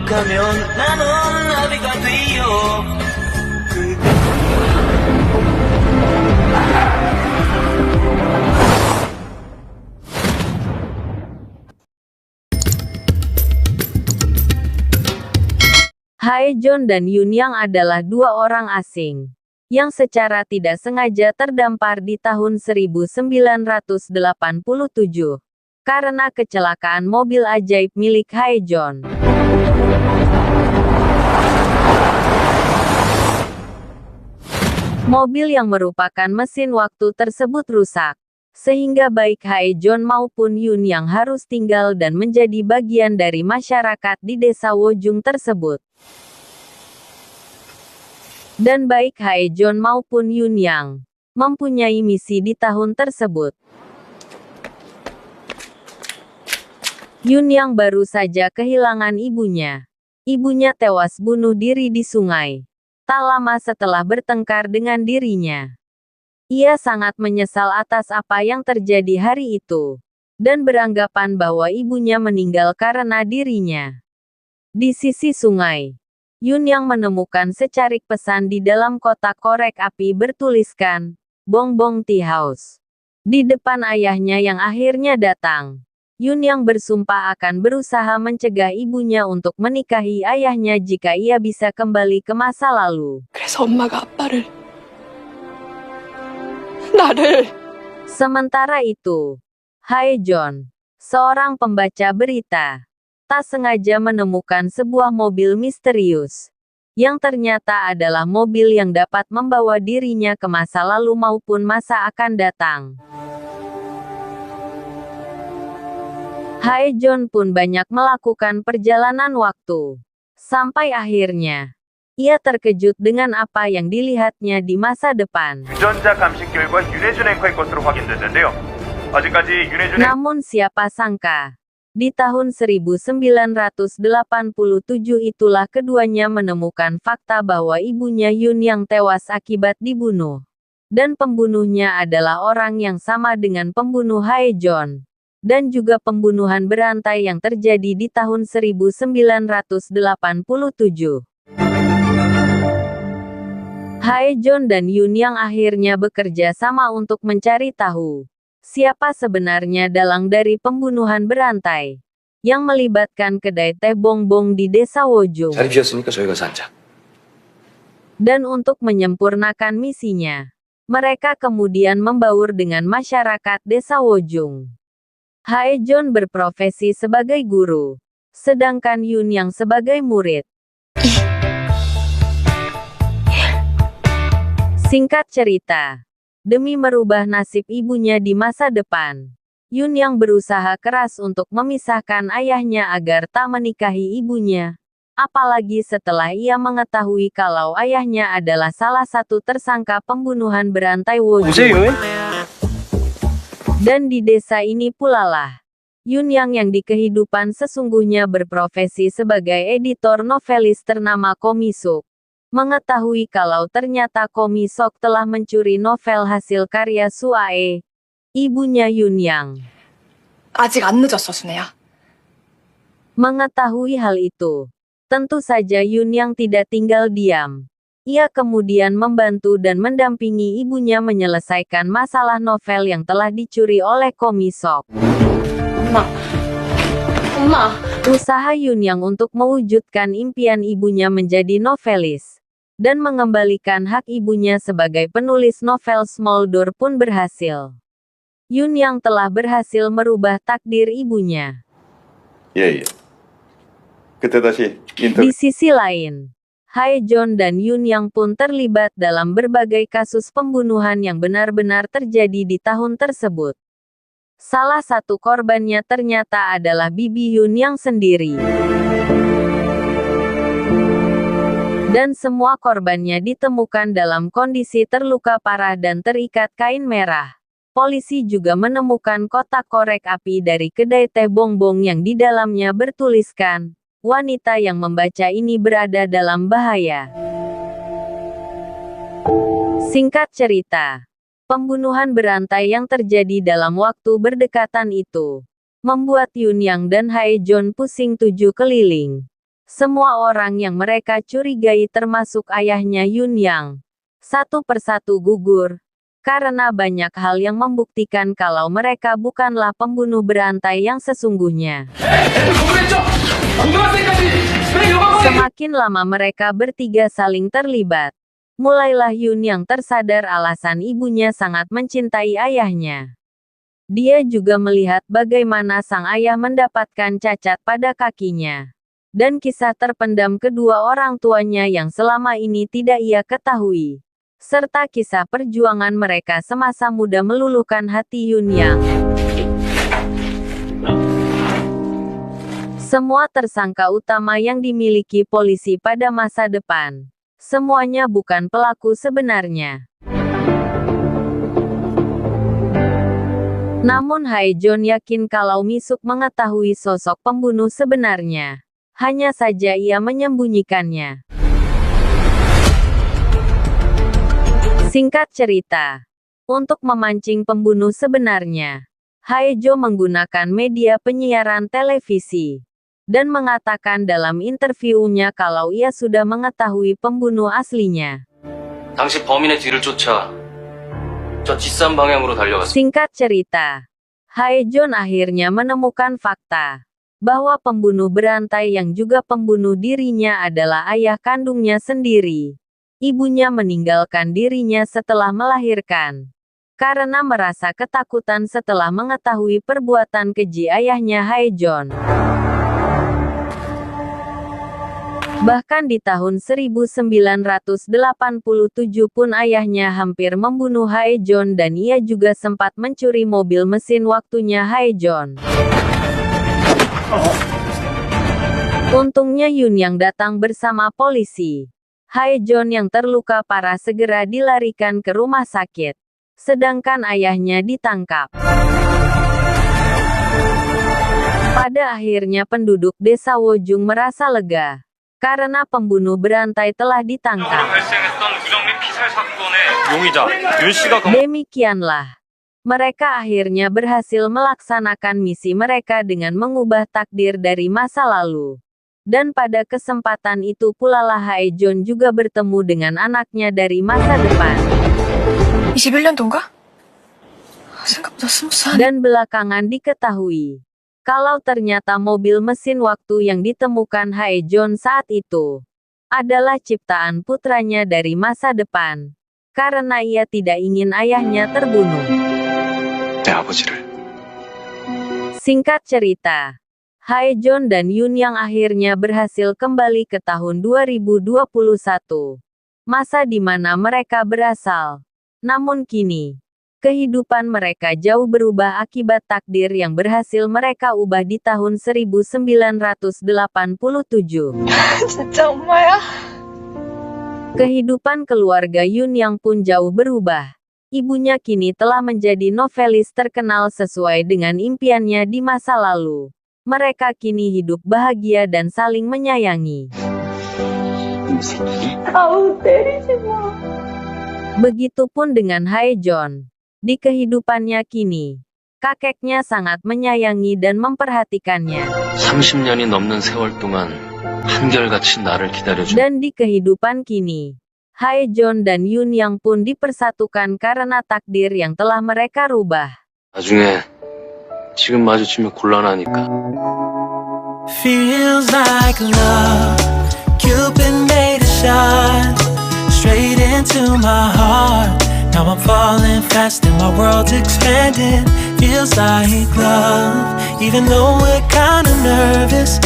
가면 나는 나비가 되어 Haejeon dan Yunyang adalah dua orang asing yang secara tidak sengaja terdampar di tahun 1987 karena kecelakaan mobil ajaib milik Haejeon. Mobil yang merupakan mesin waktu tersebut rusak, sehingga baik Haejeon maupun Yunyang harus tinggal dan menjadi bagian dari masyarakat di desa Wojung tersebut. Dan baik Haejeon maupun Yunyang mempunyai misi di tahun tersebut. Yunyang baru saja kehilangan ibunya. Ibunya tewas bunuh diri di sungai, tak lama setelah bertengkar dengan dirinya. Ia sangat menyesal atas apa yang terjadi hari itu, dan beranggapan bahwa ibunya meninggal karena dirinya. Di sisi sungai, Yunyang menemukan secarik pesan di dalam kotak korek api bertuliskan, Bong Bong Tea House. Di depan ayahnya yang akhirnya datang, Yunyang bersumpah akan berusaha mencegah ibunya untuk menikahi ayahnya jika ia bisa kembali ke masa lalu. 그래서 엄마가 아빠를 나를 Sementara itu, Haejeon, seorang pembaca berita, tak sengaja menemukan sebuah mobil misterius, yang ternyata adalah mobil yang dapat membawa dirinya ke masa lalu maupun masa akan datang. Haejeon pun banyak melakukan perjalanan waktu, sampai akhirnya ia terkejut dengan apa yang dilihatnya di masa depan. 유전자 감식 결과 윤혜준 앵커의 것으로 확인됐는데요. 아직까지 윤혜준 Namun siapa sangka, di tahun 1987 itulah keduanya menemukan fakta bahwa ibunya Yunyang tewas akibat dibunuh. Dan pembunuhnya adalah orang yang sama dengan pembunuh Haejeon. Dan juga pembunuhan berantai yang terjadi di tahun 1987. Haejeon dan Yunyang akhirnya bekerja sama untuk mencari tahu siapa sebenarnya dalang dari pembunuhan berantai yang melibatkan kedai teh Bong Bong di desa Wojung. 자리 비었으니까 저희 가서 앉자. Dan untuk menyempurnakan misinya, mereka kemudian membaur dengan masyarakat desa Wojung. Haejeon berprofesi sebagai guru, sedangkan Yunyang sebagai murid. Singkat cerita, demi merubah nasib ibunya di masa depan, Yunyang berusaha keras untuk memisahkan ayahnya agar tak menikahi ibunya. Apalagi setelah ia mengetahui kalau ayahnya adalah salah satu tersangka pembunuhan berantai Wojung. Dan di desa ini pula lah, Yunyang yang di kehidupan sesungguhnya berprofesi sebagai editor novelis ternama Komisuk, mengetahui kalau ternyata Komisok telah mencuri novel hasil karya Suae, ibunya Yunyang. 아직 안 늦었어, 순애야. Mengetahui hal itu, tentu saja Yunyang tidak tinggal diam. Ia kemudian membantu dan mendampingi ibunya menyelesaikan masalah novel yang telah dicuri oleh Komisok. 엄마. Usaha Yunyang untuk mewujudkan impian ibunya menjadi novelis dan mengembalikan hak ibunya sebagai penulis novel Small Door pun berhasil. Yunyang telah berhasil merubah takdir ibunya. 예, 예. 그때 다시 인터뷰. Di sisi lain, Haejeon dan Yunyang pun terlibat dalam berbagai kasus pembunuhan yang benar-benar terjadi di tahun tersebut. Salah satu korbannya ternyata adalah bibi Yunyang sendiri. Dan semua korbannya ditemukan dalam kondisi terluka parah dan terikat kain merah. Polisi juga menemukan kotak korek api dari kedai teh Bong Bong yang di dalamnya bertuliskan, wanita yang membaca ini berada dalam bahaya. Singkat cerita, pembunuhan berantai yang terjadi dalam waktu berdekatan itu membuat Yunyang dan Haejeon pusing tujuh keliling. Semua orang yang mereka curigai termasuk ayahnya Yun Yang, satu persatu gugur, karena banyak hal yang membuktikan kalau mereka bukanlah pembunuh berantai yang sesungguhnya. Semakin lama mereka bertiga saling terlibat, mulailah Yun Yang tersadar alasan ibunya sangat mencintai ayahnya. Dia juga melihat bagaimana sang ayah mendapatkan cacat pada kakinya. Dan kisah terpendam kedua orang tuanya yang selama ini tidak ia ketahui. Serta kisah perjuangan mereka semasa muda meluluhkan hati Yun Yang. Semua tersangka utama yang dimiliki polisi pada masa depan. Semuanya bukan pelaku sebenarnya. Namun Haejeon yakin kalau Misuk mengetahui sosok pembunuh sebenarnya. Hanya saja ia menyembunyikannya. Singkat cerita, untuk memancing pembunuh sebenarnya, Haejo menggunakan media penyiaran televisi dan mengatakan dalam interviunya kalau ia sudah mengetahui pembunuh aslinya. 당시 범인의 뒤를 쫓아 저 뒷산 방향으로 달려갔습니다. Singkat cerita, Haejeon akhirnya menemukan fakta bahwa pembunuh berantai yang juga pembunuh dirinya adalah ayah kandungnya sendiri. Ibunya meninggalkan dirinya setelah melahirkan, karena merasa ketakutan setelah mengetahui perbuatan keji ayahnya Haejeon. Bahkan di tahun 1987 pun ayahnya hampir membunuh Haejeon dan ia juga sempat mencuri mobil mesin waktunya Haejeon. Untungnya Yun Yang datang bersama polisi. Haejeon yang terluka parah segera dilarikan ke rumah sakit, sedangkan ayahnya ditangkap. Pada akhirnya penduduk desa Wojung merasa lega, karena pembunuh berantai telah ditangkap. Demikianlah, mereka akhirnya berhasil melaksanakan misi mereka dengan mengubah takdir dari masa lalu. Dan pada kesempatan itu pula lah Haejeon juga bertemu dengan anaknya dari masa depan. 21년 동가? 생각보다 20살. Dan belakangan diketahui kalau ternyata mobil mesin waktu yang ditemukan Haejeon saat itu adalah ciptaan putranya dari masa depan, karena ia tidak ingin ayahnya terbunuh. Singkat cerita, Haejeon dan Yun Yang akhirnya berhasil kembali ke tahun 2021, masa di mana mereka berasal. Namun kini, kehidupan mereka jauh berubah akibat takdir yang berhasil mereka ubah di tahun 1987. 진짜 엄마야? Kehidupan keluarga Yun Yang pun jauh berubah. Ibunya kini telah menjadi novelis terkenal sesuai dengan impiannya di masa lalu. Mereka kini hidup bahagia dan saling menyayangi. Begitupun dengan Haejeon. Di kehidupannya kini, kakeknya sangat menyayangi dan memperhatikannya. 30년이 넘는 세월 동안 한결같이 나를 기다려준 Dan di kehidupan kini, Haejeon dan Yun Yang pun dipersatukan karena takdir yang telah mereka rubah. 나중에 지금 마주치면 곤란하니까. Feels like love. Cupid made a shot straight into my heart. Now I'm falling fast and my world's expanding. Feels like love. Even though we're kinda nervous,